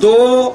2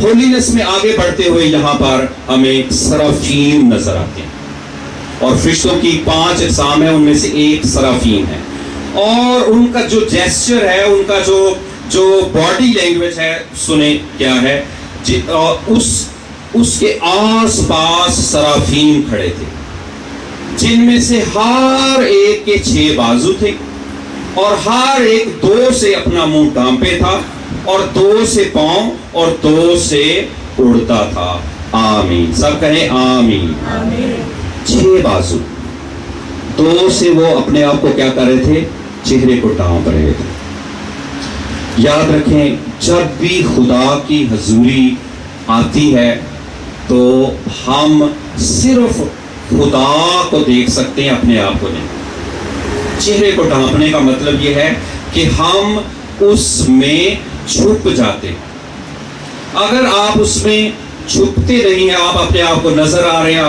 holiness میں آگے بڑھتے ہوئے یہاں پر ہمیں سرافیم نظر آتے ہیں، اور فرشتوں کی 5 اقسام ہیں، ان میں سے ایک سرافیم ہے، اور ان کا جو جیسچر ہے، ان کا جو باڈی لینگویج ہے، سنیں کیا ہے، اس کے آس پاس سرافیم کھڑے تھے، جن میں سے ہر ایک کے 6 بازو تھے، اور ہر ایک 2 سے اپنا منہ ڈھانپے تھا، اور 2 سے پاؤں اور 2 سے اڑتا تھا۔ آمین، سب کہیں آمین۔ 6 بازو، 2 سے وہ اپنے آپ کو کیا کر رہے تھے؟ چہرے کو ڈھانپ رہے تھے۔ یاد رکھیں، جب بھی خدا کی حضوری آتی ہے تو ہم صرف خدا کو دیکھ سکتے ہیں، اپنے آپ کو نہیں۔ چہرے کو ڈھانپنے کا مطلب یہ ہے کہ ہم اس میں چھپ جاتے ہیں۔ اگر آپ اس میں چھپتے نہیں ہیں، آپ اپنے آپ کو نظر آ رہے ہیں،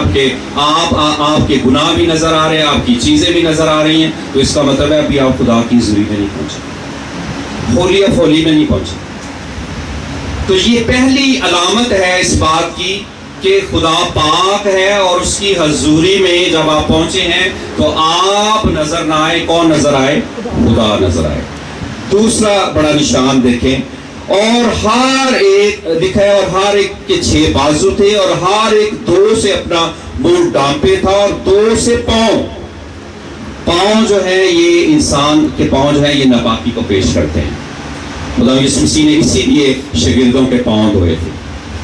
آپ کے گناہ بھی نظر آ رہے ہیں، آپ کی چیزیں بھی نظر آ رہی ہیں، تو اس کا مطلب ہے ابھی آپ خدا کی حضوری میں نہیں پہنچے، ہولی آف ہولی میں نہیں پہنچے۔ تو یہ پہلی علامت ہے اس بات کی کہ خدا پاک ہے، اور اس کی حضوری میں جب آپ پہنچے ہیں تو آپ نظر نہ آئے، کون نظر آئے؟ خدا نظر آئے۔ دوسرا بڑا نشان دیکھیں، اور ہر ایک لکھا ہے، اور ہر ایک کے 6 بازو تھے، اور ہر ایک 2 سے اپنا منہ ڈھانپے تھا، اور 2 سے پاؤں جو ہے، یہ انسان کے پاؤں جو ہے یہ ناپاکی کو پیش کرتے ہیں۔ خدا یسوع مسیح نے اسی لیے شاگردوں کے پاؤں دھوئے تھے،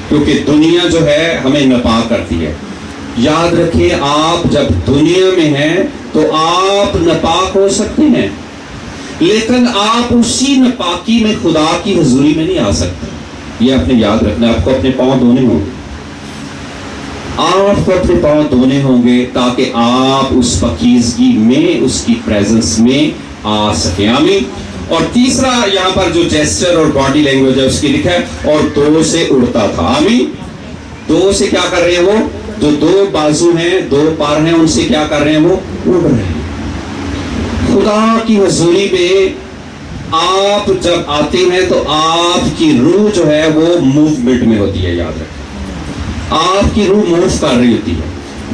کیونکہ دنیا جو ہے ہمیں ناپاک کرتی ہے۔ یاد رکھیں، آپ جب دنیا میں ہیں تو آپ ناپاک ہو سکتے ہیں، لیکن آپ اسی ناپاکی میں خدا کی حضوری میں نہیں آ سکتے۔ یہ آپ نے یاد رکھنا، آپ کو اپنے پاؤں دھونے ہوں گے، آپ کو اپنے پاؤں دھونے ہوں گے تاکہ آپ اس پاکیزگی میں، اس کی پریزنس میں آ سکیں۔ آمین۔ اور تیسرا یہاں پر جو جیسچر اور باڈی لینگویج ہے اس کی لکھا ہے، اور 2 سے اڑتا تھا۔ آمین۔ 2 سے کیا کر رہے ہیں؟ وہ جو 2 بازو ہیں، 2 پر ہیں، ان سے کیا کر رہے ہیں؟ وہ اڑ رہے ہیں۔ خدا کی حضوری میں آپ جب آتے ہیں تو آپ کی روح جو ہے وہ موومنٹ میں ہوتی ہے۔ یاد رکھیں، آپ کی روح موو کر رہی ہوتی ہے،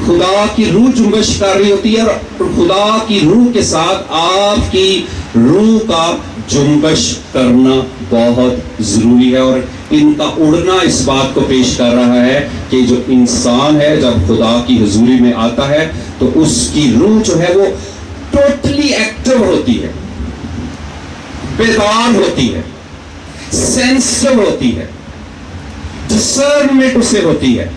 خدا کی روح جنبش کر رہی ہوتی ہے، اور خدا کی روح کے ساتھ آپ کی روح کا جنبش کرنا بہت ضروری ہے، اور ان کا اڑنا اس بات کو پیش کر رہا ہے کہ جو انسان ہے جب خدا کی حضوری میں آتا ہے تو اس کی روح جو ہے وہ ٹوٹلی ایکٹیو ہوتی ہے، بیدار ہوتی ہے، سینسٹیو ہوتی ہے، ڈسرنمنٹ اسے ہوتی ہے،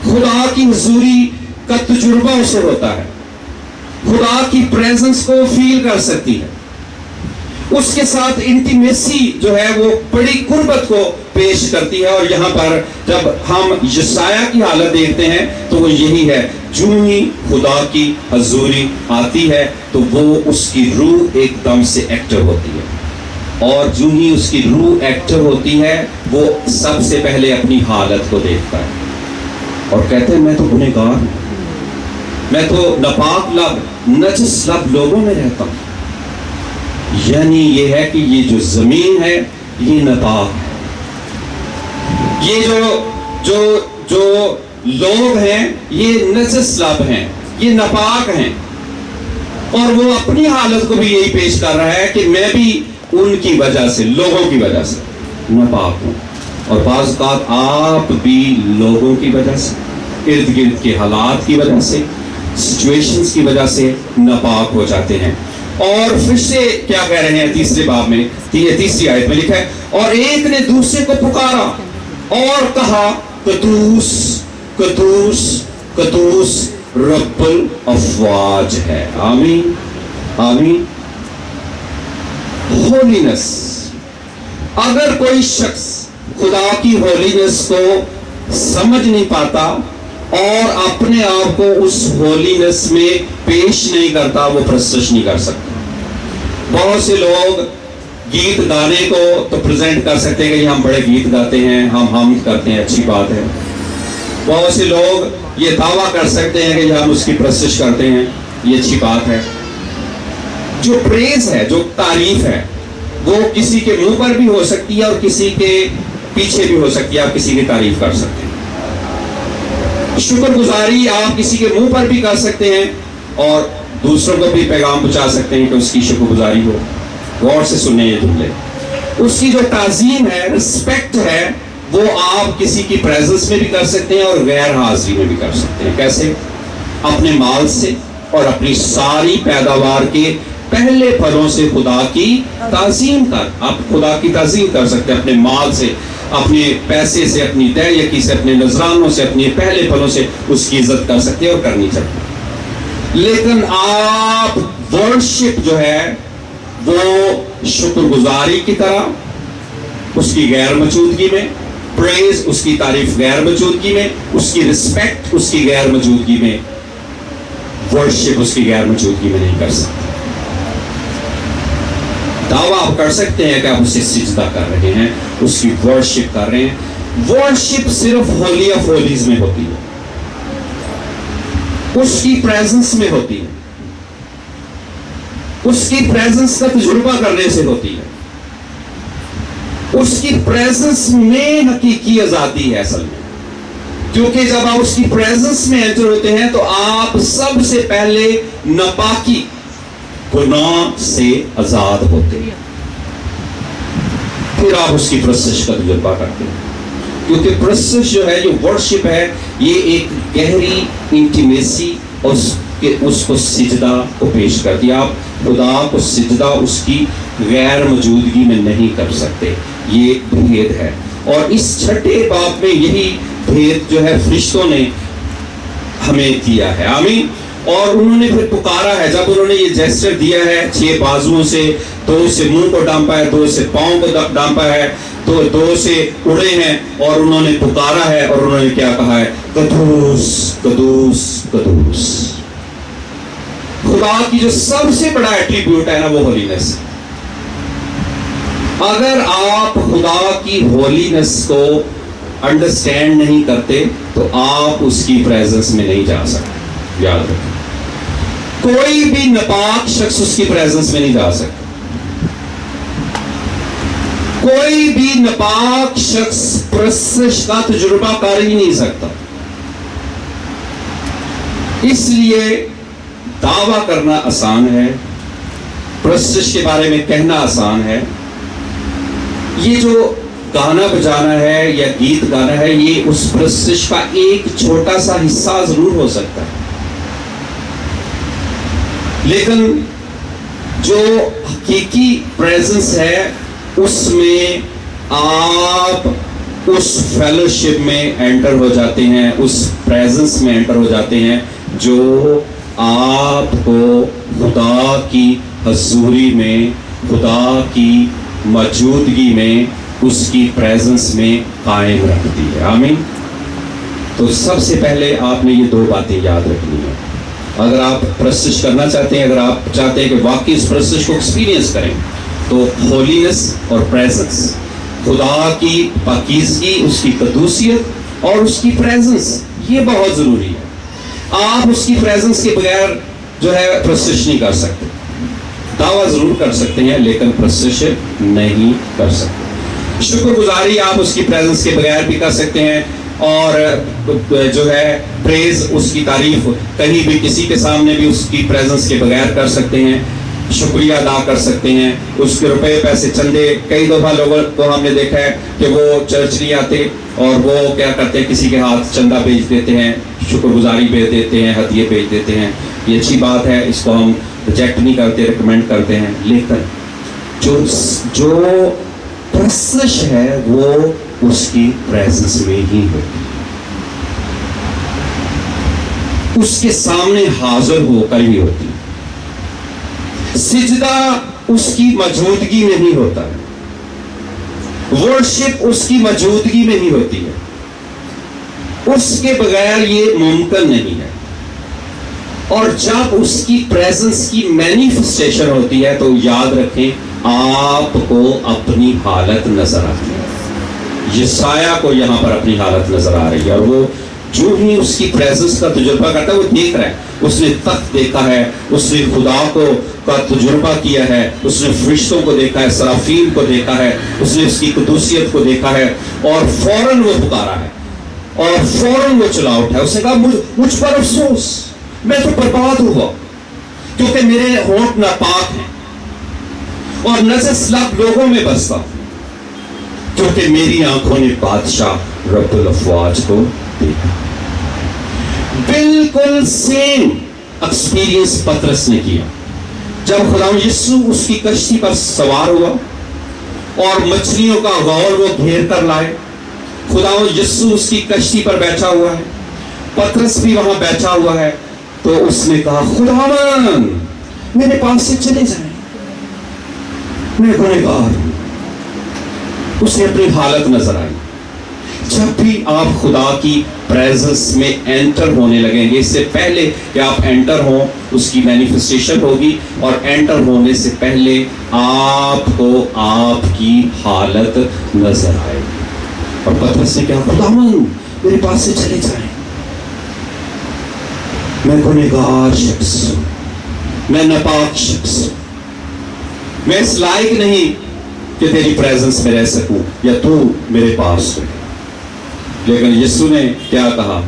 خدا کی حضوری کا تجربہ اسے ہوتا ہے، خدا کی پریزنس کو فیل کر سکتی ہے، اس کے ساتھ انٹیمیسی جو ہے وہ بڑی قربت کو پیش کرتی ہے۔ اور یہاں پر جب ہم یسایہ کی حالت دیکھتے ہیں تو وہ یہی ہے، جو ہی خدا کی حضوری آتی ہے تو وہ اس کی روح ایک دم سے ایکٹیو ہوتی ہے، اور جو ہی اس کی روح ایکٹیو ہوتی ہے وہ سب سے پہلے اپنی حالت کو دیکھتا ہے اور کہتے ہیں میں تو گنہگار ہوں، میں تو ناپاک لب نجس لب لوگوں میں رہتا ہوں۔ یعنی یہ ہے کہ یہ جو زمین ہے یہ ناپاک ہے، یہ جو لوگ ہیں یہ نجس لب ہیں، یہ ناپاک ہیں، اور وہ اپنی حالت کو بھی یہی پیش کر رہا ہے کہ میں بھی ان کی وجہ سے، لوگوں کی وجہ سے ناپاک ہوں، اور بعض اوقات آپ بھی لوگوں کی وجہ سے، ارد گرد کے حالات کی وجہ سے، سچویشنز کی وجہ سے ناپاک ہو جاتے ہیں۔ اور پھر سے کیا کہہ رہے ہیں تیسرے باب میں، تیسری آیت میں لکھا ہے، اور ایک نے دوسرے کو پکارا اور کہا قدوس قدوس قدوس رب الافواج ہے۔ آمین آمین۔ ہولینس، اگر کوئی شخص خدا کی ہولینس کو سمجھ نہیں پاتا اور اپنے آپ کو اس ہولینس میں پیش نہیں کرتا، وہ پرستش نہیں کر سکتا۔ بہت سے لوگ گیت گانے کو تو پریزنٹ کر سکتے ہیں کہ ہم بڑے گیت گاتے ہیں، ہم کرتے ہیں، اچھی بات ہے۔ بہت سے لوگ یہ دعویٰ کر سکتے ہیں کہ ہم اس کی پرستش کرتے ہیں، یہ اچھی بات ہے۔ جو پریز ہے، جو تعریف ہے، وہ کسی کے منہ پر بھی ہو سکتی ہے اور کسی کے پیچھے بھی ہو سکتی ہے, آپ کسی کی تعریف کر سکتے ہیں. شکر گزاری آپ کسی کے منہ پر بھی کر سکتے ہیں اور دوسروں کو بھی پیغام پہنچا سکتے ہیں کہ اس کی شکر گزاری ہو. غور سے سنیں یہ جملے. اس کی جو تعظیم ہے, رسپیکٹ ہے, وہ آپ کسی کی پریزنس میں بھی کر سکتے ہیں اور غیر حاضری میں بھی کر سکتے ہیں. کیسے؟ اپنے مال سے اور اپنی ساری پیداوار کے پہلے پھلوں سے خدا کی تعظیم کر. آپ خدا کی تعظیم کر سکتے ہیں اپنے مال سے, اپنے پیسے سے, اپنی دیکی سے, اپنے نذرانوں سے, اپنے پہلے پھلوں سے اس کی عزت کر سکتے ہیں اور کرنی چاہیے. لیکن آپ ورشپ جو ہے وہ شکر گزاری کی طرح, اس کی غیر موجودگی میں, پریز اس کی تعریف غیر موجودگی میں, اس کی رسپیکٹ اس کی غیر موجودگی میں, ورشپ اس کی غیر موجودگی میں نہیں کر سکتے. دعویٰ آپ کر سکتے ہیں کہ آپ اسے سجدہ کر رہے ہیں, اس کی ورشپ کر رہے ہیں. ورشپ صرف ہولی آف ہولیز میں ہوتی ہے, اس کی پریزنس میں ہوتی ہے, اس کی پریزنس کا تجربہ کرنے سے ہوتی ہے, اس کی پریزنس میں حقیقی آزادی ہے اصل میں. کیونکہ جب آپ اس کی پریزنس میں انٹر ہوتے ہیں تو آپ سب سے پہلے ناپاکی, گناہ سے آزاد ہوتے ہیں, پھر آپ اس کی پرستش کا تجربہ کرتے ہیں. کیونکہ پرستش جو ہے, جو ورشپ ہے, یہ ایک گہری انٹیمیسی اور اس کو سجدہ کو پیش کرتی ہے. آپ خدا کو سجدہ اس کی غیر موجودگی میں نہیں کر سکتے. یہ بھید ہے. اور اس چھٹے باب میں یہی بھید جو ہے فرشتوں نے ہمیں دیا ہے. آمین. اور انہوں نے پھر پکارا ہے, جب انہوں نے یہ جیسچر دیا ہے 6 بازوؤں سے, 2 سے منہ کو ڈانپا ہے, 2 سے پاؤں کو ڈانپا ہے, 2 سے اڑے ہیں, اور انہوں نے پکارا ہے, اور انہوں نے کیا کہا ہے؟ قدوس قدوس قدوس. خدا کی جو سب سے بڑا ایٹریبیوٹ ہے نا, وہ ہولینس. اگر آپ خدا کی ہولینس کو انڈرسٹینڈ نہیں کرتے تو آپ اس کی پریزنس میں نہیں جا سکتے. یاد رکھیں, کوئی بھی ناپاک شخص اس کی پریزنس میں نہیں جا سکتا. کوئی بھی ناپاک شخص پرستش کا تجربہ کر ہی نہیں سکتا. اس لیے دعویٰ کرنا آسان ہے, پرستش کے بارے میں کہنا آسان ہے. یہ جو گانا بجانا ہے یا گیت گانا ہے, یہ اس پرستش کا ایک چھوٹا سا حصہ ضرور ہو سکتا ہے. لیکن جو حقیقی پریزنس ہے اس میں آپ اس فیلوشپ میں انٹر ہو جاتے ہیں, اس پریزنس میں انٹر ہو جاتے ہیں جو آپ کو خدا کی حضوری میں, خدا کی موجودگی میں, اس کی پریزنس میں قائم رکھتی ہے. آمین. تو سب سے پہلے آپ نے یہ 2 باتیں یاد رکھنی ہیں. اگر آپ پرستش کرنا چاہتے ہیں, اگر آپ چاہتے ہیں کہ واقعی اس پرستش کو ایکسپیرینس کریں, تو ہولینس اور پریزنس, خدا کی پاکیزگی, اس کی قدوسیت اور اس کی پریزنس, یہ بہت ضروری ہے. آپ اس کی پریزنس کے بغیر جو ہے پرستش نہیں کر سکتے. دعویٰ ضرور کر سکتے ہیں لیکن پرستش نہیں کر سکتے. شکر گزاری آپ اس کی پریزنس کے بغیر بھی کر سکتے ہیں, اور جو ہے پریز, اس کی تعریف کہیں بھی کسی کے سامنے بھی اس کی پریزنس کے بغیر کر سکتے ہیں. شکریہ ادا کر سکتے ہیں. اس کے روپے پیسے چندے, کئی دفعہ لوگوں کو ہم نے دیکھا ہے کہ وہ چرچ نہیں آتے اور وہ کیا کرتے ہیں, کسی کے ہاتھ چندہ بھیج دیتے ہیں, شکر گزاری بھیج دیتے ہیں, ہدیے بھیج دیتے ہیں. یہ اچھی بات ہے, اس کو ہم ریجیکٹ نہیں کرتے, ریکمینڈ کرتے ہیں. لیکن جو پرستش ہے وہ اس کی پریزنس میں ہی ہوتی, اس کے سامنے حاضر ہو کر ہی ہوتی. سجدہ اس کی موجودگی میں ہی ہوتا ہے, ورشپ اس کی موجودگی میں ہی ہوتی ہے. اس کے بغیر یہ ممکن نہیں ہے. اور جب اس کی پریزنس کی مینیفسٹیشن ہوتی ہے تو یاد رکھیں, آپ کو اپنی حالت نظر آتی ہے. یسایہ کو یہاں پر اپنی حالت نظر آ رہی ہے, اور وہ جو ہی اس کی پریزنس کا تجربہ کرتا ہے وہ دیکھ رہا ہے, اس نے تخت دیکھا ہے, اس نے خدا کو کا تجربہ کیا ہے, اس نے فرشتوں کو دیکھا ہے, سرافیل کو دیکھا ہے, اس نے اس کی قدوسیت کو دیکھا ہے, اور فوراً وہ پکارا ہے اور فوراً وہ چلا اٹھا ہے. اس نے کہا مجھ پر افسوس, میں تو برباد ہوا کیونکہ میرے ہونٹ ناپاک ہیں اور نجس لب لوگوں میں بستا ہوں, کیونکہ میری آنکھوں نے بادشاہ رب الافواج کو دیکھا. بالکل سیم ایکسپیرینس پترس نے کیا جب خدا یسوع اس کی کشتی پر سوار ہوا اور مچھلیوں کا غول وہ گھیر کر لائے. خدا یسوع اس کی کشتی پر بیٹھا ہوا ہے, پترس بھی وہاں بیٹھا ہوا ہے, تو اس نے کہا خداوند میرے پاس سے چلے جائیں, میں گنہگار ہوں. اسے اپنی حالت نظر آئی. جب بھی آپ خدا کی پریزنس میں انٹر ہونے لگیں گے, اس سے پہلے کہ آپ انٹر ہوں اس کی مینیفیسٹیشن ہوگی, اور انٹر ہونے سے پہلے آپ کو آپ کی حالت نظر آئے گی. اور پترس نے کہا خداوند میرے پاس سے چلے جائیں, میں گنہگار شخص ہوں, میں ناپاک شخص ہوں, میں اس لائق نہیں کہ تیری پریزنس میں رہ سکوں یا تو میرے پاس ہو. لیکن یسوع نے کیا کہا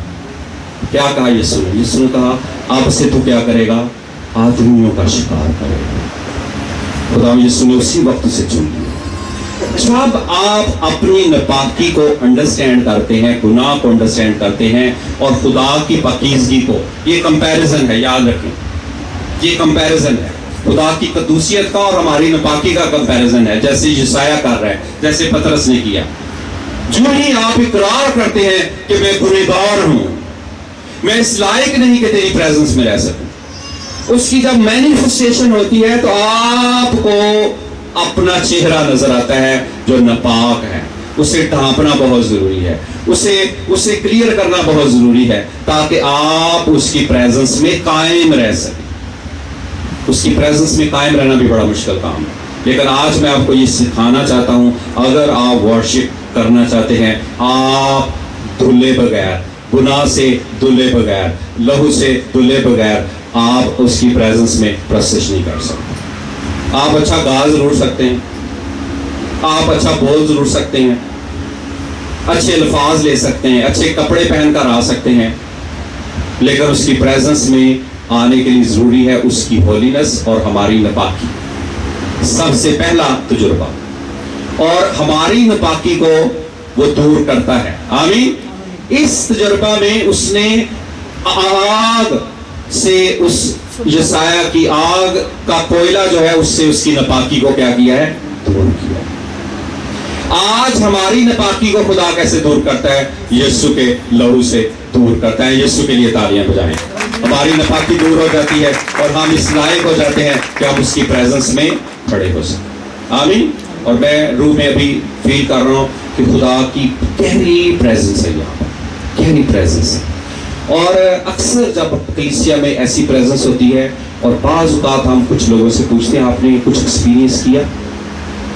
یسوع نے کہا آپ سے تو کیا کرے گا, آدمیوں کا شکار کرے گا. خدا یسوع نے اسی وقت سے چن لیا. جب آپ اپنی ناپاکی کو انڈرسٹینڈ کرتے ہیں, گناہ کو انڈرسٹینڈ کرتے ہیں, اور خدا کی پاکیزگی کو, یہ کمپیریزن ہے, یاد رکھیں یہ کمپیریزن ہے, خدا کی قدوسیت کا اور ہماری ناپاکی کا کمپیریزن ہے, جیسے یسایہ کر رہا ہے, جیسے پترس نے کیا. جو ہی آپ اقرار کرتے ہیں کہ میں گنہگار ہوں, میں اس لائق نہیں کہ تیری پریزنس میں رہ سکوں, اس کی جب مینیفیسٹیشن ہوتی ہے تو آپ کو اپنا چہرہ نظر آتا ہے جو ناپاک ہے. اسے ڈھانپنا بہت ضروری ہے, اسے کلیئر کرنا بہت ضروری ہے, تاکہ آپ اس کی پریزنس میں قائم رہ سکیں. اس کی پریزنس میں قائم رہنا بھی بڑا مشکل کام ہے, لیکن آج میں آپ کو یہ سکھانا چاہتا ہوں. اگر آپ ورشپ کرنا چاہتے ہیں, آپ دھلے بغیر, گناہ سے دھلے بغیر, لہو سے دھلے بغیر آپ اس کی پریزنس میں پرستش نہیں کر سکتے. آپ اچھا گا ضرور سکتے ہیں, آپ اچھا بول ضرور سکتے ہیں, اچھے الفاظ لے سکتے ہیں, اچھے کپڑے پہن کر آ سکتے ہیں, لیکن اس کی پریزنس میں آنے کے لیے ضروری ہے اس کی ہولینس اور ہماری ناپاکی. سب سے پہلا تجربہ, اور ہماری ناپاکی کو وہ دور کرتا ہے. آمین. اس تجربہ میں اس نے آگ سے, اس یسایہ کی آگ کا کوئلہ جو ہے اس سے اس کی ناپاکی کو کیا کیا ہے, دور کیا. آج ہماری ناپاکی کو خدا کیسے دور کرتا ہے, یسوع کے لہو سے دور کرتا ہے. یسوع کے لیے تالیاں بجائیں. ہماری ناپاکی دور ہو جاتی ہے اور ہم اس لائق ہو جاتے ہیں کہ ہم اس کی پریزنس میں کھڑے ہو سکیں. آمین. اور میں روح میں ابھی فیل کر رہا ہوں کہ خدا کی گہری پریزنس ہے یہاں پر, گہری پریزنس ہے. اور اکثر جب کلیسیا میں ایسی پریزنس ہوتی ہے, اور بعض اوقات ہم کچھ لوگوں سے پوچھتے ہیں آپ نے کچھ ایکسپیرینس کیا,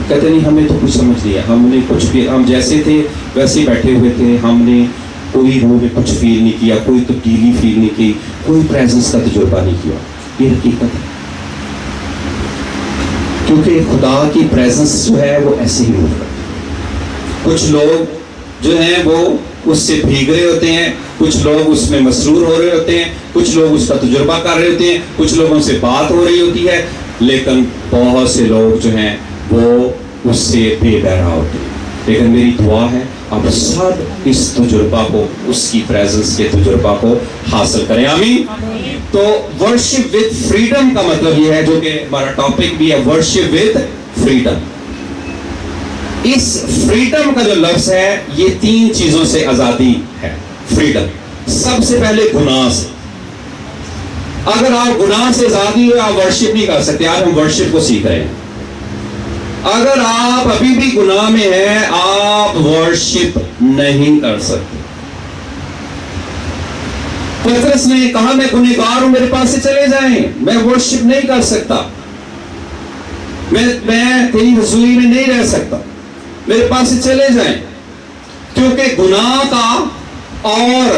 کہتے نہیں ہمیں تو کچھ سمجھ نہیں ہے, ہم نے کچھ بھی, ہم جیسے تھے ویسے ہی بیٹھے ہوئے تھے, ہم نے کوئی روح میں کچھ فیل نہیں کیا, کوئی تبدیلی فیل نہیں کی, کوئی پریزنس کا تجربہ نہیں کیا. یہ حقیقت ہے, کیونکہ خدا کی پریزنس جو ہے وہ ایسے ہی موو کرتی ہے. کچھ لوگ جو ہیں وہ اس سے بھیگ رہے ہوتے ہیں, کچھ لوگ اس میں مسرور ہو رہے ہوتے ہیں, کچھ لوگ اس کا تجربہ کر رہے ہوتے ہیں, کچھ لوگوں سے بات ہو رہی ہوتی ہے, لیکن بہت سے لوگ جو ہیں وہ اس سے بے بہرا ہوتے ہیں. لیکن میری دعا ہے آپ سب اس تجربہ کو, اس کی پریزنس کے تجربہ کو حاصل کریں. آمین. تو ورشپ وتھ فریڈم کا مطلب یہ ہے, جو کہ ہمارا ٹاپک بھی ہے, ورشپ وتھ فریڈم. اس فریڈم کا جو لفظ ہے یہ 3 چیزوں سے آزادی ہے. فریڈم سب سے پہلے گناہ سے. اگر آپ گناہ سے آزادی ہوئے آپ ورشپ نہیں کر سکتے. آج ہم ورشپ کو سیکھ رہے ہیں. اگر آپ ابھی بھی گناہ میں ہیں آپ ورشپ نہیں کر سکتے. پترس نے کہا میں گنہگار ہوں, میرے پاس سے چلے جائیں, میں ورشپ نہیں کر سکتا, میں تیری حضوری میں نہیں رہ سکتا, میرے پاس سے چلے جائیں. کیونکہ گناہ کا اور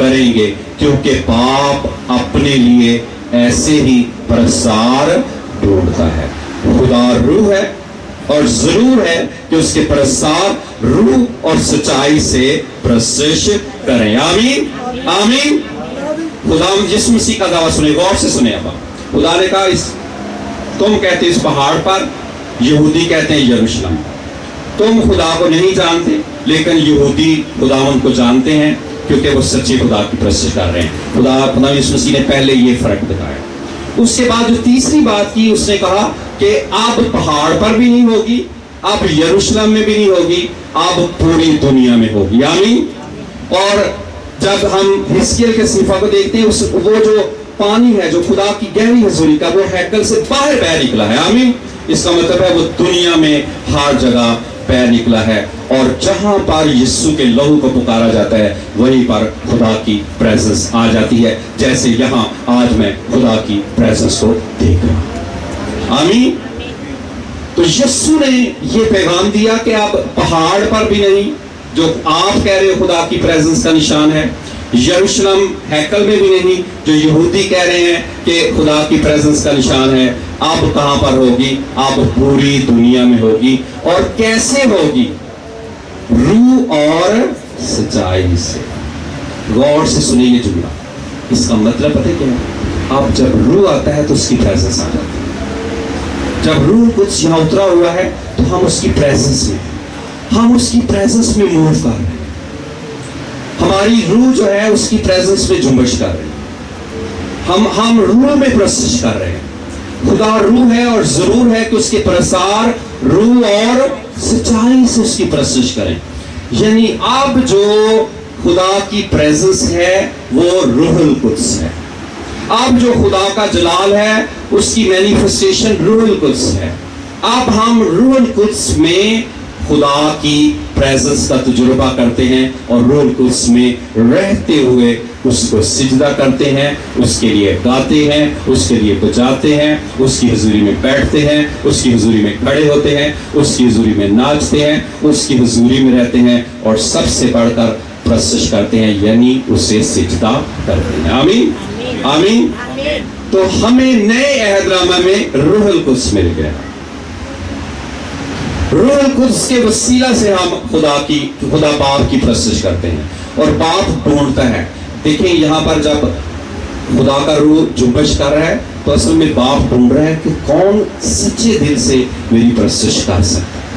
کریں گے, کیونکہ باپ اپنے لیے ایسے ہی پرستار ڈھونڈتا ہے. خدا روح ہے اور ضرور ہے کہ اس کے پرستار روح اور سچائی سے پرستش کریں. آمین آمین. خدا جس مسیح کا دعویٰ سنے, غور سے سنے. اب خدا نے کہا تم کہتے اس پہاڑ پر, یہودی کہتے ہیں یروشلم. تم خدا کو نہیں جانتے, لیکن یہودی خداوند کو جانتے ہیں کیونکہ وہ سچے خدا کی پرستش کر رہے ہیں. خدا یسوع مسیح نے پہلے یہ فرق دکھایا. اس کے بعد جو تیسری بات کی, اس نے کہا کہ اب پہاڑ پر بھی نہیں ہوگی, اب یروشلم میں بھی نہیں ہوگی, اب پوری دنیا میں ہوگی. آمین. اور جب ہم حزقیل کے صحیفہ کو دیکھتے ہیں, وہ جو پانی ہے جو خدا کی گہری حضوری کا, وہ ہیکل سے باہر بہ نکلا ہے. آمین. اس کا مطلب ہے وہ دنیا میں ہر جگہ بہ نکلا ہے, اور جہاں پر یسوع کے لہو کو پکارا جاتا ہے وہیں پر خدا کی پریزنس آ جاتی ہے, جیسے یہاں آج میں خدا کی پریزنس کو دیکھ رہا ہوں. آمین. تو یسوع نے یہ پیغام دیا کہ اب پہاڑ پر بھی نہیں, جو آپ کہہ رہے ہو خدا کی پریزنس کا نشان ہے, یروشلم ہیکل میں بھی نہیں, جو یہودی کہہ رہے ہیں کہ خدا کی پریزنس کا نشان ہے, اب کہاں پر ہوگی؟ اب پوری دنیا میں ہوگی. اور کیسے ہوگی؟ روح اور سچائی سے. غور سے سنیے یہ جملہ, اس کا مطلب پتہ کیا ہے؟ اب جب روح آتا ہے تو اس کی پریزنس آ جاتی ہے. جب روح کچھ یہاں اترا ہوا ہے تو ہم اس کی پریزنس میں موو کر رہے ہیں. ہماری روح جو ہے اس کی پریزنس میں جنبش کر رہے ہیں. ہم روح میں پرستش کر رہے ہیں. خدا روح ہے اور ضرور ہے کہ اس کے پرستار روح اور سچائی سے اس کی پرستش کریں. یعنی اب جو خدا کی پریزنس ہے وہ روح القدس ہے. اب جو خدا کا جلال ہے اس کی مینیفسٹیشن روح القدس ہے. اب ہم روح القدس میں خدا کی پریزنس کا تجربہ کرتے ہیں, اور روح القدس میں رہتے ہوئے اس کو سجدہ کرتے ہیں, اس کے لیے گاتے ہیں, اس کے لیے بجاتے ہیں, اس کی حضوری میں بیٹھتے ہیں, اس کی حضوری میں کھڑے ہوتے ہیں, اس کی حضوری میں ناچتے ہیں, اس کی حضوری میں رہتے ہیں, اور سب سے بڑھ کر پرستش کرتے ہیں, یعنی اسے سجدہ کرتے ہیں. آمین آمین. تو ہمیں نئے عہد نامہ میں روح القدس مل گیا. روح القدس کے وسیلہ سے ہم خدا باپ کی پرستش کرتے ہیں, اور باپ ڈھونڈتا ہے. دیکھیں یہاں پر جب خدا کا روح جنبش کر رہا ہے تو اصل میں باپ ڈھونڈ رہا ہے کہ کون سچے دل سے میری پرستش کر سکتا ہے.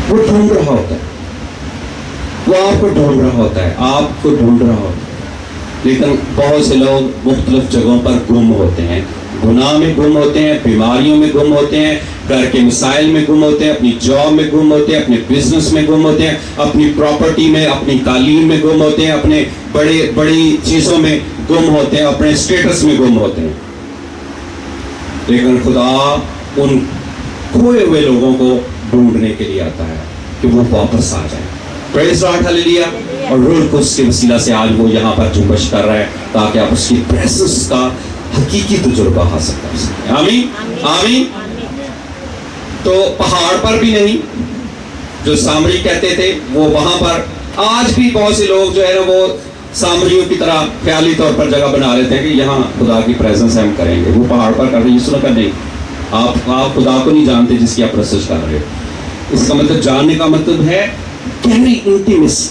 وہ ڈھونڈ رہا ہوتا ہے, وہ آپ کو ڈھونڈ رہا ہوتا ہے, آپ کو ڈھونڈ رہا ہوتا ہے. لیکن بہت سے لوگ مختلف جگہوں پر گم ہوتے ہیں, گناہ میں گم ہوتے ہیں, بیماریوں میں گم ہوتے ہیں, گھر کے مسائل میں گم ہوتے ہیں, اپنی جاب میں گم ہوتے ہیں, اپنے بزنس میں گم ہوتے ہیں, اپنی پراپرٹی میں, اپنی تعلیم میں گم ہوتے ہیں, اپنے بڑی چیزوں میں گم ہوتے ہیں, اپنے اسٹیٹس میں گم ہوتے ہیں. لیکن خدا ان کھوئے ہوئے لوگوں کو ڈھونڈنے کے لیے آتا ہے کہ وہ واپس آ جائیں. پریز لاڈ ہلیلویا. اور روح القدس کے وسیلہ سے آج وہ یہاں پر جنبش کر رہا ہے تاکہ آپ اس کی پریزنس کا حقیقی تجربہ حاصل کر سکیں. آمین آمین. تو پہاڑ پر بھی نہیں, جو سامری کہتے تھے وہ وہاں پر, آج بھی بہت سے لوگ جو ہے نا وہ سامریوں کی طرح خیالی طور پر جگہ بنا لیتے ہیں کہ یہاں خدا کی پریزنس ہم کریں گے. وہ پہاڑ پر کر رہے ہیں, یہ سنا کر نہیں, آپ خدا کو نہیں جانتے جس کی آپ پرستش کر رہے ہو. اس کا مطلب جاننے کا مطلب ہے گہری انٹیمیسی.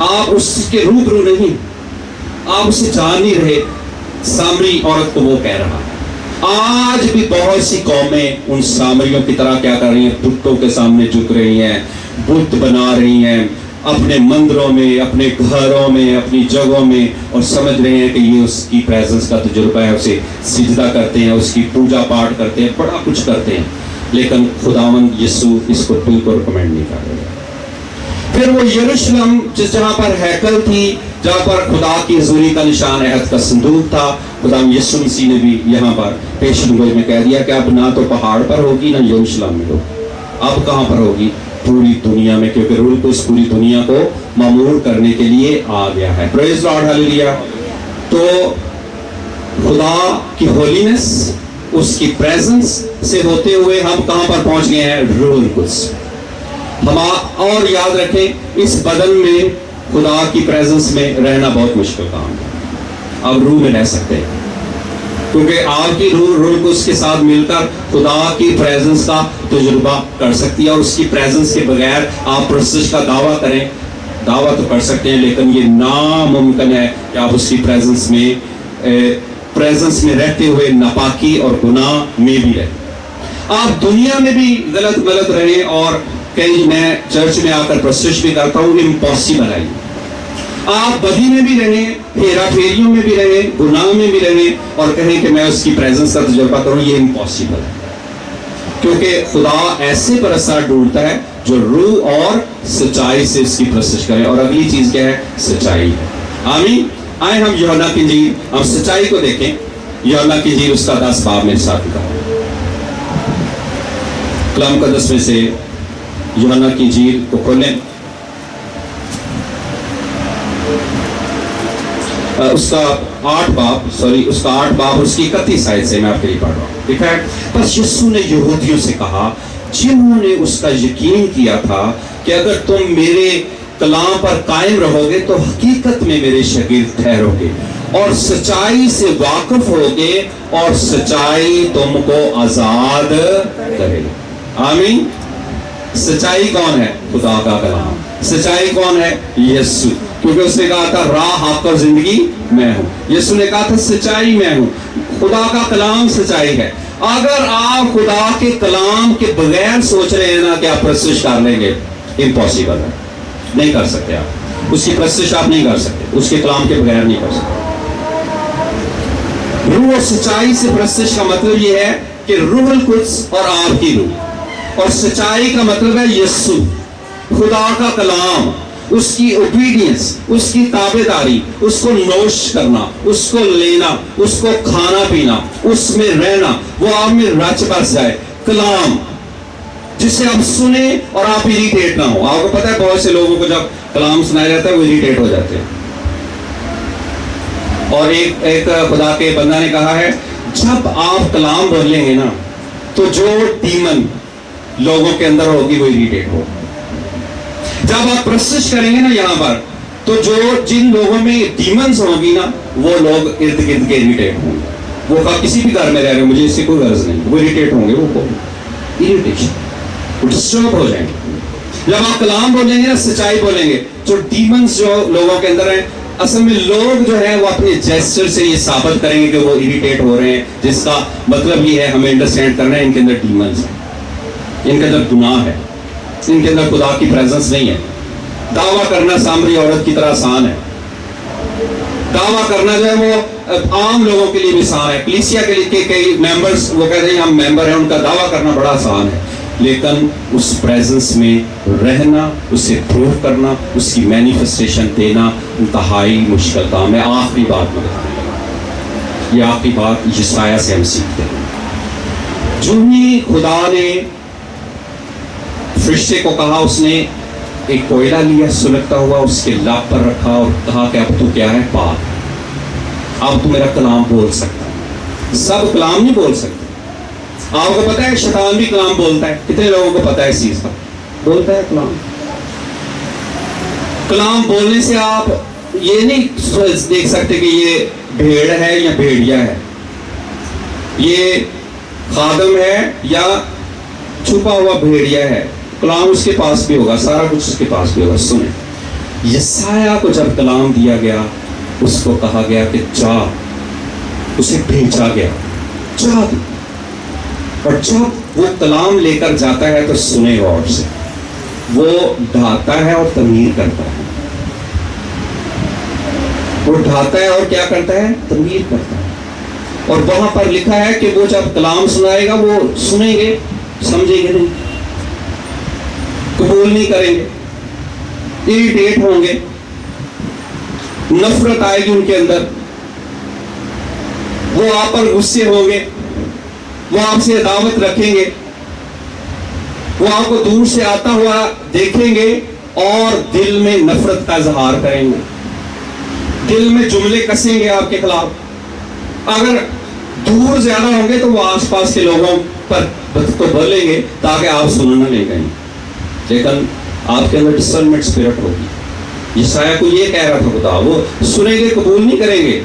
آپ اس کے روبرو نہیں, آپ اسے جان نہیں رہے. سامری عورت کو وہ کہہ رہا ہے. آج بھی بہت سی قومیں ان سامریوں کی طرح کیا کر رہی ہیں, بتوں کے سامنے جھک رہی ہیں, بت بنا رہی ہیں اپنے مندروں میں, اپنے گھروں میں, اپنی جگہوں میں, اور سمجھ رہے ہیں کہ یہ اس کی پریزنس کا تجربہ ہے, اسے سجدہ کرتے ہیں, اس کی پوجا پاٹ کرتے ہیں, بڑا کچھ کرتے ہیں. لیکن خداوند یسوع اس کو بالکل ریکمینڈ نہیں کر رہے. پھر وہ یروشلم جہاں پر ہیکل تھی, جہاں پر خدا کی حضوری کا نشان عہد کا صندوق تھا, خدا یسوع مسیح نے بھی یہاں پر پیشن گوئی میں کہہ دیا کہ اب نہ تو پہاڑ پر ہوگی نہ یروشلم میں ہوگی, اب کہاں پر ہوگی؟ پوری دنیا میں, کیونکہ روح القدس پوری دنیا کو معمور کرنے کے لیے آ گیا ہے. پریز لاڈ ہلیلویا. تو خدا کی ہولینس, اس کی پریزنس سے ہوتے ہوئے ہم کہاں پر پہنچ گئے ہیں؟ روح القدس. ہم اور یاد رکھیں اس بدن میں خدا کی پریزنس میں رہنا بہت مشکل کام ہے. آپ روح میں رہ سکتے ہیں کیونکہ آپ کی روح کو اس کے ساتھ مل کر خدا کی پریزنس کا تجربہ کر سکتی ہے, اور اس کی پریزنس کے بغیر آپ پرستش کا دعویٰ کریں, دعویٰ تو کر سکتے ہیں لیکن یہ ناممکن ہے کہ آپ اس کی پریزنس میں رہتے ہوئے ناپاکی اور گناہ میں بھی رہیں. آپ دنیا میں بھی غلط رہیں اور کہیں میں چرچ میں آ کر پرستش بھی کرتا ہوں, امپاسبل ہے. آپ بدی میں بھی رہیں, ہیرا پھیریوں میں بھی رہیں, گناہ میں بھی رہیں اور کہیں کہ میں اس کی پریزنس کا تجربہ کروں, یہ امپاسبل ہے. کیونکہ خدا ایسے پرستار ڈھونڈتا ہے جو روح اور سچائی سے اس کی پرستش کرے, اور اگلی چیز کیا ہے؟ سچائی ہے. آمین. آئے ہم یوحنا کی انجیل, ہم سچائی کو دیکھیں. یوحنا کی انجیل اس کا 10 باب میرے ساتھ کہا, کلام مقدس میں سے یوحنا کی انجیل کو کھولیں. اس کا 8 باب اس کی 31 آیت سے میں آپ کے لیے پڑھ رہا ہوں. ٹھیک ہے. بس یسوع نے یہودیوں سے کہا جنہوں نے اس کا یقین کیا تھا کہ اگر تم میرے کلام پر قائم رہو گے تو حقیقت میں میرے شاگرد ٹھہرو گے اور سچائی سے واقف ہوگے اور سچائی تم کو آزاد کرے گی. آمین. سچائی کون ہے؟ خدا کا کلام. سچائی کون ہے؟ یسوع. کیونکہ اس نے کہا تھا راہ حق اور زندگی میں ہوں. یسوع نے کہا تھا سچائی میں ہوں. خدا کا کلام سچائی ہے. اگر آپ خدا کے کلام کے بغیر سوچ رہے ہیں نا کہ آپ پرستش کر لیں گے, امپاسبل ہے. نہیں کر سکتے آپ اس کی پرستش, آپ نہیں کر سکتے اس کے کلام کے بغیر نہیں کر سکتے. روح اور سچائی سے پرستش کا مطلب یہ ہے کہ روح القدس اور آپ کی روح, اور سچائی کا مطلب ہے یسوع, خدا کا کلام, اس کی اوبیڈینس, اس کی تابعداری, اس کو نوش کرنا, اس کو لینا, اس کو کھانا پینا, اس میں رہنا, وہ آپ میں رچ بس جائے. کلام جسے آپ سنیں اور آپ اریٹیٹ نہ ہو. آپ کو پتا ہے بہت سے لوگوں کو جب کلام سنایا جاتا ہے وہ اریٹیٹ ہو جاتے ہیں. اور ایک خدا کے بندہ نے کہا ہے جب آپ کلام بولیں گے نا تو جو ڈیمن لوگوں کے اندر ہوگی وہ اریٹیٹ ہوگی. جب آپ پرستش کریں گے نا یہاں پر تو جن لوگوں میں ڈیمنز ہوگی نا وہ لوگ ارد گرد کے اریٹیٹ ہوں گے. وہ کسی بھی گھر میں رہ رہے مجھے اس سے کوئی غرض نہیں, وہ اریٹیٹ ہوں گے, وہ اریٹیشن, وہ ڈسٹرب ہو جائیں گے. جب آپ کلام بولیں گے نا, سچائی بولیں گے, جو ڈیمنز جو لوگوں کے اندر ہیں, اصل میں لوگ جو ہے وہ اپنے جیسچر سے یہ ثابت کریں گے کہ وہ اریٹیٹ ہو رہے ہیں, جس کا مطلب یہ ہے ہمیں انڈرسٹینڈ کرنا ہے ان کے اندر ڈیمنز ہیں, ان کے اندر گناہ ہے, ان کے اندر خدا کی پریزنس نہیں ہے. دعویٰ کرنا سامری عورت کی طرح آسان ہے. دعویٰ کرنا جو ہے وہ عام لوگوں کے لیے بھی آسان ہے. کلیسیا کے لیے کئی ممبرز وہ کہتے ہیں ہم ممبر ہیں, ان کا دعویٰ کرنا بڑا آسان ہے. لیکن اس پریزنس میں رہنا, اسے پروو کرنا, اس کی مینیفیسٹیشن دینا انتہائی مشکل کام ہے. آخری بات میں بتانے لگا, یہ آخری بات یسایہ سے ہم سیکھتے ہیں. جو ہی خدا نے فرشتے کو کہا, اس نے ایک کوئلہ لیا سلگتا ہوا, اس کے لب پر رکھا اور کہا کہ اب تو کیا ہے, پاک, اب تو میرا کلام بول سکتا ہے. سب کلام نہیں بول سکتے. آپ کو پتا ہے شیطان بھی کلام بولتا ہے. کتنے لوگوں کو پتا ہے اس چیز کا؟ بولتا ہے کلام. کلام بولنے سے آپ یہ نہیں دیکھ سکتے کہ یہ بھیڑ ہے یا بھیڑیا ہے, یہ خادم ہے یا چھپا ہوا بھیڑیا ہے. کلام اس کے پاس بھی ہوگا, سارا کچھ اس کے پاس بھی ہوگا. سنیں, یسایہ کو جب کلام دیا گیا, اس کو کہا گیا کہ جا, اسے بھیجا گیا, جا. اور جب وہ کلام لے کر جاتا ہے تو سنے غور سے, وہ ڈھاتا ہے اور تعمیر کرتا ہے. وہ ڈھاتا ہے اور کیا کرتا ہے, تعمیر کرتا ہے. اور وہاں پر لکھا ہے کہ وہ جب کلام سنائے گا وہ سنیں گے, سمجھیں گے نہیں, قبول نہیں کریں گے, اریٹیٹ ہوں گے, نفرت آئے گی ان کے اندر, وہ آپ پر غصے ہوں گے, وہ آپ سے عداوت رکھیں گے, وہ آپ کو دور سے آتا ہوا دیکھیں گے اور دل میں نفرت کا اظہار کریں گے, دل میں جملے کسیں گے آپ کے خلاف. اگر دور زیادہ ہوں گے تو وہ آس پاس کے لوگوں پر تو بولیں گے تاکہ آپ سننا لے گئے. لیکن آپ کے اندر ڈسرنمنٹ اسپرٹ ہوگی, یسایہ کو یہ کہہ رہا تھا خدا، وہ سنیں گے قبول نہیں کریں گے.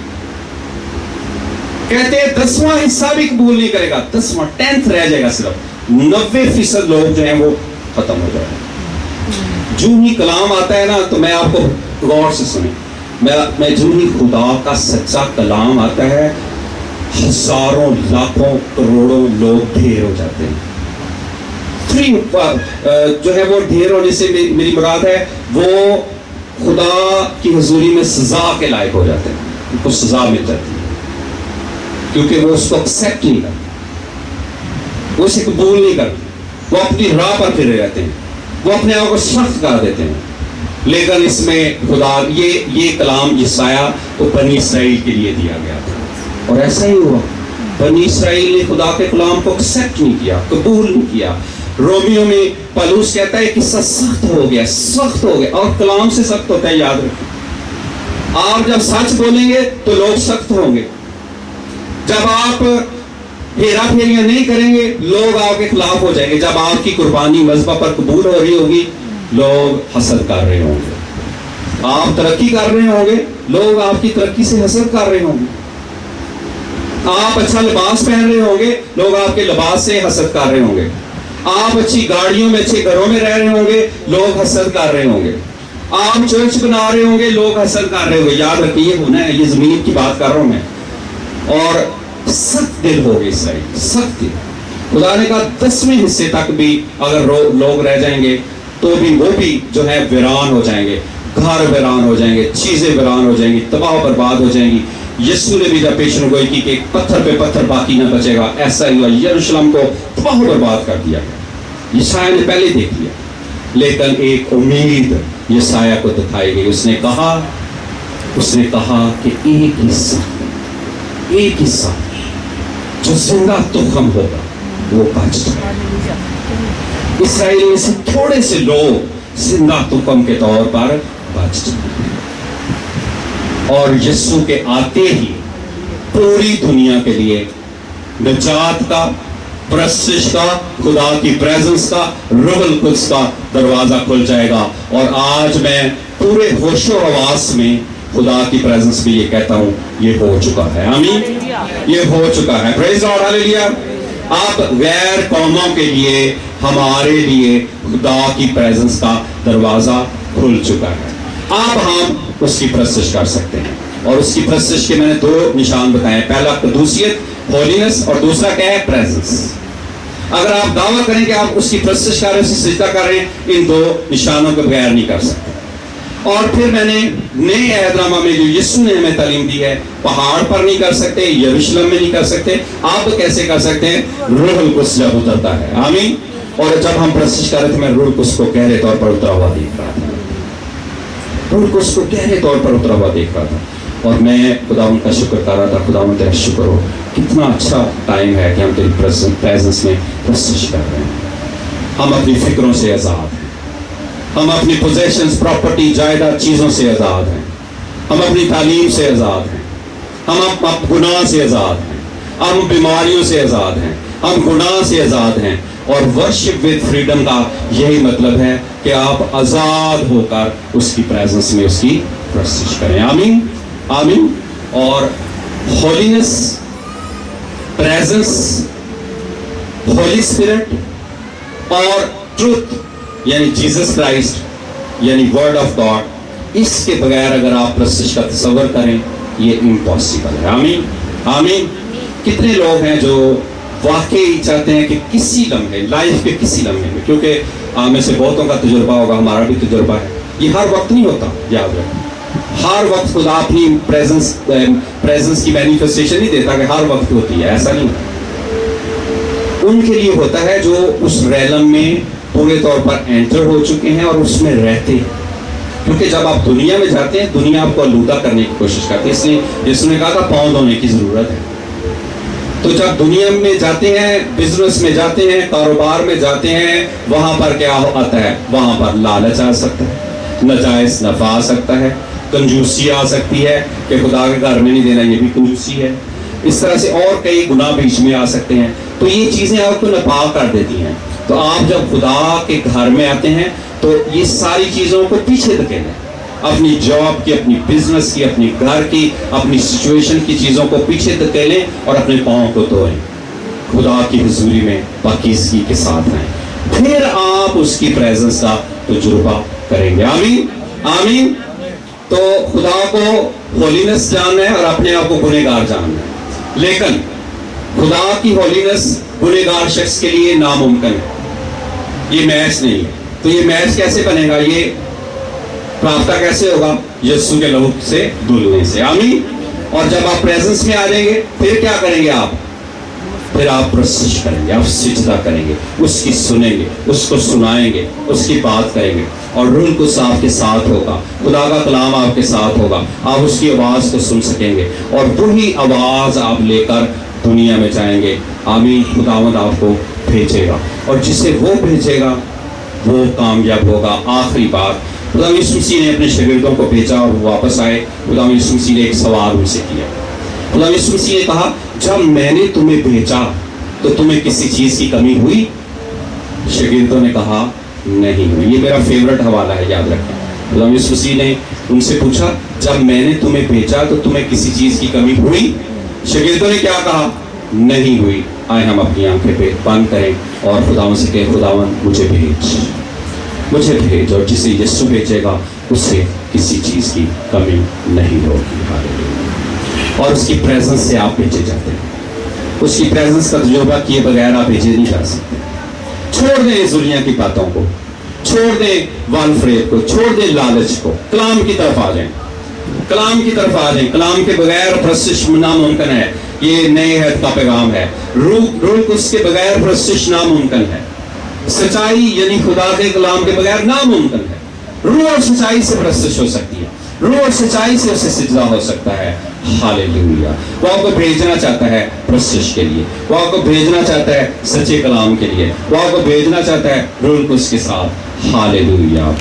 کہتے ہیں 10واں حصہ بھی قبول نہیں کرے گا، 10واں 10th رہ جائے گا، صرف 90% لوگ جو ہیں وہ ختم ہو جائے گا. جو ہی کلام آتا ہے نا تو میں آپ کو غور سے سنیں، میں جو ہی خدا کا سچا کلام آتا ہے ہزاروں لاکھوں کروڑوں لوگ ڈھیر ہو جاتے ہیں. جو ہے وہ ڈھیر ہونے سے میری مراد ہے وہ خدا کی حضوری میں سزا کے لائق ہو جاتے ہیں، ان کو سزا مل جاتی ہے کیونکہ وہ اس کو ایکسیپٹ نہیں کرتے، وہ اسے قبول نہیں کرتے، وہ اپنی راہ پر پھرے رہتے ہیں، وہ اپنے آپ کو سخت کر دیتے ہیں. لیکن اس میں خدا یہ کلام یسایہ کو بنی اسرائیل کے لیے دیا گیا تھا، اور ایسا ہی ہوا. بنی اسرائیل نے خدا کے کلام کو ایکسیپٹ نہیں کیا، قبول نہیں کیا. رومیو میں پالوس کہتا ہے کہ سخت ہو گیا، سخت ہو گیا، اور کلام سے سخت ہوتا ہے. یاد رکھیں، آپ جب سچ بولیں گے تو لوگ سخت ہوں گے. جب آپ ہیرا پھیریاں نہیں کریں گے لوگ آپ کے خلاف ہو جائیں گے. جب آپ کی قربانی مذبح پر قبول ہو رہی ہوگی لوگ حسد کر رہے ہوں گے. آپ ترقی کر رہے ہوں گے لوگ آپ کی ترقی سے حسد کر رہے ہوں گے. آپ اچھا لباس پہن رہے ہوں گے لوگ آپ کے لباس سے حسد کر رہے ہوں گے. آپ اچھی گاڑیوں میں اچھے گھروں میں رہ رہے ہوں گے لوگ حسد کر رہے ہوں گے. آپ چرچ بنا رہے ہوں گے لوگ حسد کر رہے ہوں گے. یاد رکھیے یہ ہونا ہے، یہ زمین کی بات کر رہا ہوں میں. اور سخت دل ہو گئی اسرائیل، سخت دل. خدا نے کہا 10ویں حصے تک بھی اگر لوگ رہ جائیں گے تو بھی وہ بھی جو ہے ویران ہو جائیں گے، گھر ویران ہو جائیں گے، چیزیں ویران ہو جائیں گی، تباہ و برباد ہو جائیں گی. یسوع نے بھی جب پیشن گوئی کی کہ پتھر پہ پتھر باقی نہ بچے گا، ایسا ہی ہوا. یروشلم کو تباہ و برباد کر دیا گیا. یسایہ نے پہلے دیکھ لیا، لیکن ایک امید یسایہ کو دکھائی گئی. اس نے کہا کہ ایک حصہ جو زندہ تخم ہوگا وہ بچ جائے. اسرائیل میں سے تھوڑے سے لوگ زندہ تخم کے طور پر بچ جائیں، اور یسوع کے آتے ہی پوری دنیا کے لیے نجات کا، پرستش کا، خدا کی پریزنس کا، روح القدس کا دروازہ کھل جائے گا. اور آج میں پورے ہوش و حواس میں خدا کی پریزنس میں یہ کہتا ہوں یہ ہو چکا ہے. آمین، یہ ہو چکا ہے. پریز لاڈ، ہاللیلویا. اب غیر قوموں کے لیے، ہمارے لیے خدا کی پریزنس کا دروازہ کھل چکا ہے. اب ہم اس کی پرستش کر سکتے ہیں، اور اس کی پرستش کے میں نے 2 نشان بتائے. پہلا قدوسیت، ہولینس، اور دوسرا کیا ہے؟ پریزنس. اگر آپ دعویٰ کریں کہ آپ اس کی پرستش کر رہے ہیں، اسے سجدہ کر رہے ہیں، ان 2 نشانوں کے بغیر نہیں کر سکتے. اور پھر میں نے نئے عہد نامہ میں جو یسوع نے ہمیں تعلیم دی ہے، پہاڑ پر نہیں کر سکتے، یروشلم میں نہیں کر سکتے. آپ کیسے کر سکتے ہیں؟ روح القدس جب اترتا ہے. آمین. اور جب ہم پرستش کر رہے تھے میں روح القدس کو گہرے طور پر اترا ہوا دیکھ رہا تھا، روح القدس کو گہرے طور پر اترا ہوا دیکھ رہا تھا. اور میں خدا ان کا شکر کر رہا تھا. خدا ان تیرا شکر ہو، کتنا اچھا ٹائم ہے کہ ہم تیری پریزنس میں پرستش کر رہے ہیں. ہم اپنی فکروں سے آزاد ہیں، ہم اپنی پوزیشنز، پراپرٹی، جائیداد، چیزوں سے آزاد ہیں، ہم اپنی تعلیم سے آزاد ہیں، ہم گناہ سے آزاد ہیں، ہم بیماریوں سے آزاد ہیں، ہم گناہ سے آزاد ہیں. اور ورشپ ود فریڈم کا یہی مطلب ہے کہ آپ آزاد ہو کر اس کی پریزنس میں اس کی پرستش کریں. آمین، آمین. اور ہولینس، پریزنس، ہولی اسپرٹ اور ٹروتھ یعنی جیسس کرائسٹ یعنی ورڈ آف گاڈ، اس کے بغیر اگر آپ پرستش کا تصور کریں یہ امپاسبل ہے. آمین، آمین. کتنے لوگ ہیں جو واقعی چاہتے ہیں کہ کسی لمحے، لائف کے کسی لمحے میں، کیونکہ میں سے بہتوں کا تجربہ ہوگا، ہمارا بھی تجربہ ہے، یہ ہر وقت نہیں ہوتا. یاد رکھیں، ہر وقت خدا اپنی پریزنس کی مینیفیسٹیشن نہیں دیتا کہ ہر وقت ہوتی ہے، ایسا نہیں ہوتا. ان کے لیے ہوتا ہے جو اس ریلم میں پورے طور پر انٹر ہو چکے ہیں اور اس میں رہتے ہیں. کیونکہ جب آپ دنیا میں جاتے ہیں دنیا آپ کو آلودہ کرنے کی کوشش کرتی ہے، اس لیے جس نے کہا تھا پاؤں دھونے کی ضرورت ہے. تو جب دنیا میں جاتے ہیں، بزنس میں جاتے ہیں، کاروبار میں جاتے ہیں، وہاں پر کیا آتا ہے؟ وہاں پر لالچ آ سکتا ہے، ناجائز نفع آ سکتا ہے، کنجوسی آ سکتی ہے کہ خدا کے گھر میں نہیں دینا، یہ بھی کنجوسی ہے. اس طرح سے اور کئی گناہ بیچ میں آ سکتے ہیں. تو یہ چیزیں آپ کو ناپاک کر دیتی ہیں. تو آپ جب خدا کے گھر میں آتے ہیں تو یہ ساری چیزوں کو پیچھے دھکیلیں. اپنی جاب کی, اپنی بزنس کی, اپنی گھر کی, اپنی سچویشن کی چیزوں کو پیچھے دھکیلیں اور اپنے پاؤں کو دھوئیں, خدا کی حضوری میں پاکیزگی کے ساتھ رہیں, پھر آپ اس کی پریزنس کا تجربہ کریں گے. آمین آمین. تو خدا کو ہولینس جاننا ہے اور اپنے آپ کو گنہگار جاننا ہے, لیکن خدا کی ہولینس گنہگار شخص کے لیے ناممکن ہے, یہ میچ نہیں ہے. تو یہ میچ کیسے بنے گا, یہ رابطہ کیسے ہوگا؟ یسوع کے لہو سے دھلنے سے. آمین. اور جب آپ پریزنس میں آ جائیں گے پھر کیا کریں گے آپ؟ پھر آپ پرستش کریں گے, آپ سجدہ کریں گے, اس کی سنیں گے, اس کو سنائیں گے, اس کی بات کریں گے, اور روح القدس آپ کے ساتھ ہوگا, خدا کا کلام آپ کے ساتھ ہوگا, آپ اس کی آواز کو سن سکیں گے, اور وہی آواز آپ لے کر دنیا میں جائیں گے. آمین. خداوند آپ کو بھیجے گا, اور جسے وہ بھیجے گا وہ کامیاب ہوگا. آخری بات, خدا یسوع مسیح نے اپنے شاگردوں کو بھیجا اور وہ واپس آئے. خدا یسوع مسیح نے ایک سوال ان سے کیا. خدا یسوع مسیح نے کہا, جب میں نے تمہیں بھیجا تو تمہیں کسی چیز کی کمی ہوئی؟ شاگردوں نے کہا نہیں ہوئی. یہ میرا فیورٹ حوالہ ہے, یاد رکھیں. خدا یسوع مسیح نے ان سے پوچھا, جب میں نے تمہیں بھیجا تو تمہیں کسی چیز کی کمی ہوئی؟ شاگردوں نے کیا کہا؟ نہیں ہوئی. آئے ہم اپنی آنکھیں بند کریں اور خداوند سے کہیں, خداوند مجھے بھیج, مجھے بھیج, اور جسے یسوع بھیجے گا اسے کسی چیز کی کمی نہیں ہوگی. اور اس کی پریزنس سے آپ بھیجے جاتے ہیں. اس کی پریزنس کا تجربہ کیے بغیر آپ بھیجے نہیں جا سکتے. چھوڑ دیں اس دنیا کی باتوں کو, چھوڑ دیں وال فریب کو, چھوڑ دیں لالچ کو, کلام کی طرف آ جائیں, کلام کی طرف آ جائیں. کلام کے بغیر پرستش ناممکن ہے. یہ نئے عہد کا پیغام ہے. روح القدس کے بغیر پرستش ناممکن ہے. سچائی یعنی خدا کے کلام کے بغیر ناممکن ہے. روح اور سچائی سے پرستش ہو سکتی ہے, روح اور سچائی سے اسے سجدہ ہو سکتا ہے. ہاللیلویا. وہ آپ کو بھیجنا چاہتا ہے پرستش کے لیے, وہ آپ کو بھیجنا چاہتا ہے سچے کلام کے لیے, وہ آپ کو بھیجنا چاہتا ہے روح القدس کے ساتھ. ہاللیلویا.